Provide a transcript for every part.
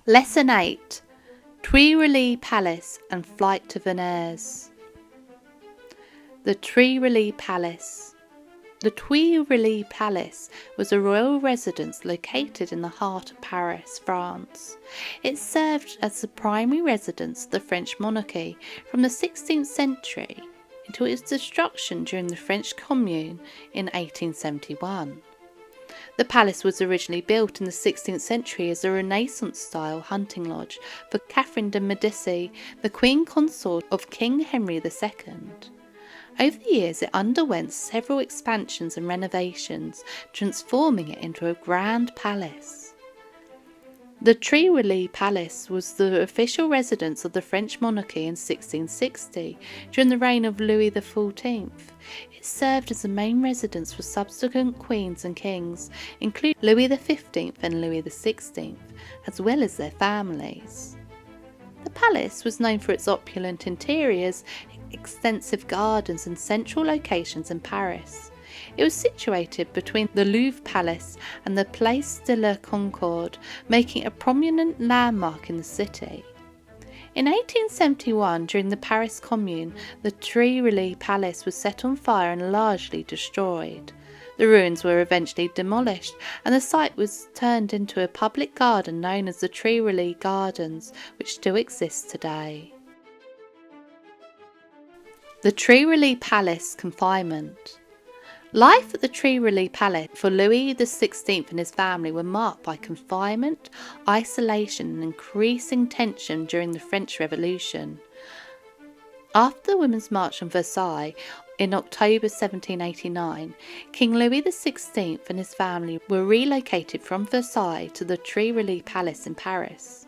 Lesson 8. Tuileries Palace and Flight to Varennes. The Tuileries Palace. The Tuileries Palace was a royal residence located in the heart of Paris, France. It served as the primary residence of the French monarchy from the 16th century until its destruction during the French Commune in 1871. The palace was originally built in the 16th century as a Renaissance-style hunting lodge for Catherine de Medici, the Queen Consort of King Henry II. Over the years, it underwent several expansions and renovations, transforming it into a grand palace. The Tuileries Palace was the official residence of the French monarchy in 1660, during the reign of Louis XIV. It served as the main residence for subsequent queens and kings, including Louis XV and Louis XVI, as well as their families. The palace was known for its opulent interiors, extensive gardens and central locations in Paris. It was situated between the Louvre Palace and the Place de la Concorde, making it a prominent landmark in the city. In 1871, during the Paris Commune, the Tuileries Palace was set on fire and largely destroyed. The ruins were eventually demolished, and the site was turned into a public garden known as the Tuileries Gardens, which still exists today. The Tuileries Palace Confinement. Life at the Tuileries Palace for Louis XVI and his family were marked by confinement, isolation and increasing tension during the French Revolution. After the Women's March on Versailles in October 1789, King Louis XVI and his family were relocated from Versailles to the Tuileries Palace in Paris.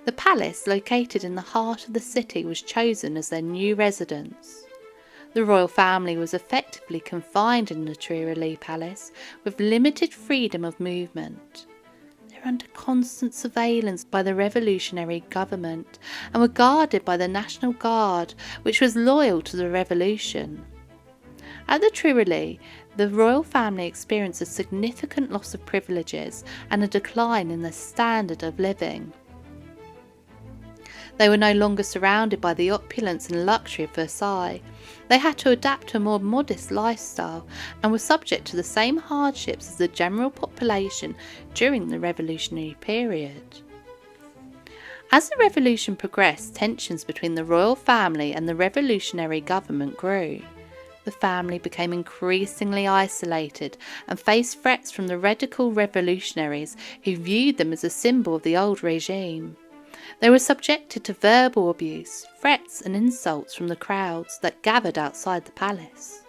The palace, located in the heart of the city, was chosen as their new residence. The royal family was effectively confined in the Tuileries Palace with limited freedom of movement. They were under constant surveillance by the revolutionary government and were guarded by the National Guard, which was loyal to the revolution. At the Tuileries, the royal family experienced a significant loss of privileges and a decline in their standard of living. They were no longer surrounded by the opulence and luxury of Versailles. They had to adapt to a more modest lifestyle and were subject to the same hardships as the general population during the revolutionary period. As the revolution progressed, tensions between the royal family and the revolutionary government grew. The family became increasingly isolated and faced threats from the radical revolutionaries who viewed them as a symbol of the old regime. They were subjected to verbal abuse, threats and insults from the crowds that gathered outside the palace.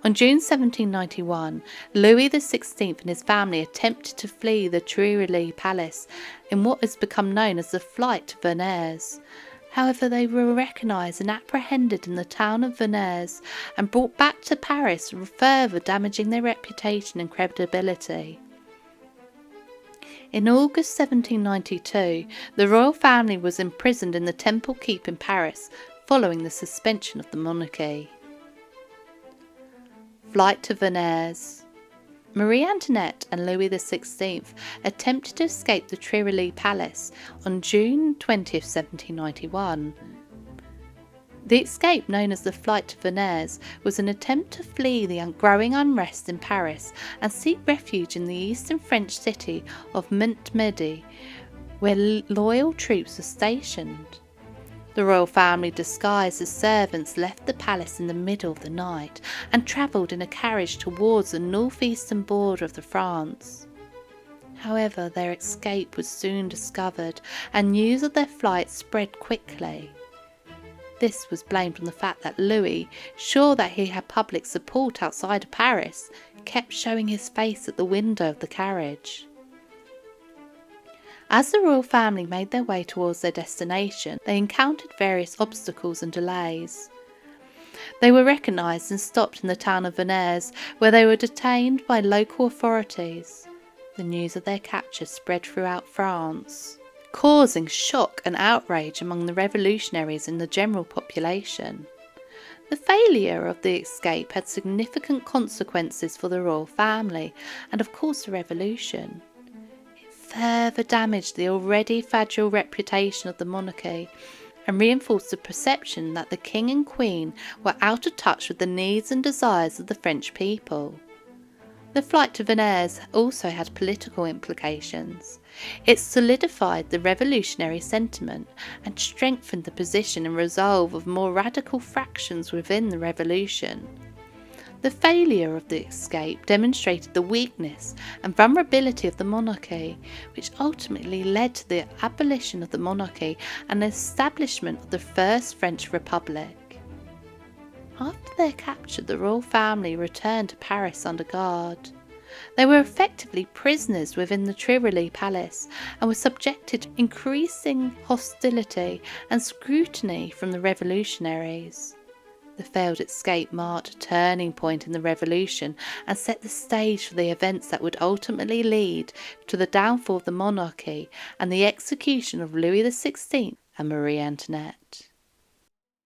On June 1791, Louis XVI and his family attempted to flee the Tuileries Palace in what has become known as the Flight to Varennes. However, they were recognised and apprehended in the town of Varennes and brought back to Paris, further damaging their reputation and credibility. In August 1792, the royal family was imprisoned in the Temple Keep in Paris following the suspension of the monarchy. Flight to Varennes. Marie Antoinette and Louis XVI attempted to escape the Tuileries Palace on June 20, 1791. The escape, known as the Flight to Varennes, was an attempt to flee the growing unrest in Paris and seek refuge in the eastern French city of Montmédy, where loyal troops were stationed. The royal family, disguised as servants, left the palace in the middle of the night and travelled in a carriage towards the northeastern border of France. However, their escape was soon discovered and news of their flight spread quickly. This was blamed on the fact that Louis, sure that he had public support outside of Paris, kept showing his face at the window of the carriage. As the royal family made their way towards their destination, they encountered various obstacles and delays. They were recognised and stopped in the town of Varennes, where they were detained by local authorities. The news of their capture spread throughout France, causing shock and outrage among the revolutionaries and the general population. The failure of the escape had significant consequences for the royal family and, of course, the revolution. It further damaged the already fragile reputation of the monarchy and reinforced the perception that the king and queen were out of touch with the needs and desires of the French people. The flight to Varennes also had political implications. It solidified the revolutionary sentiment and strengthened the position and resolve of more radical fractions within the revolution. The failure of the escape demonstrated the weakness and vulnerability of the monarchy, which ultimately led to the abolition of the monarchy and the establishment of the First French Republic. After their capture, the royal family returned to Paris under guard. They were effectively prisoners within the Tuileries Palace and were subjected to increasing hostility and scrutiny from the revolutionaries. The failed escape marked a turning point in the revolution and set the stage for the events that would ultimately lead to the downfall of the monarchy and the execution of Louis XVI and Marie Antoinette.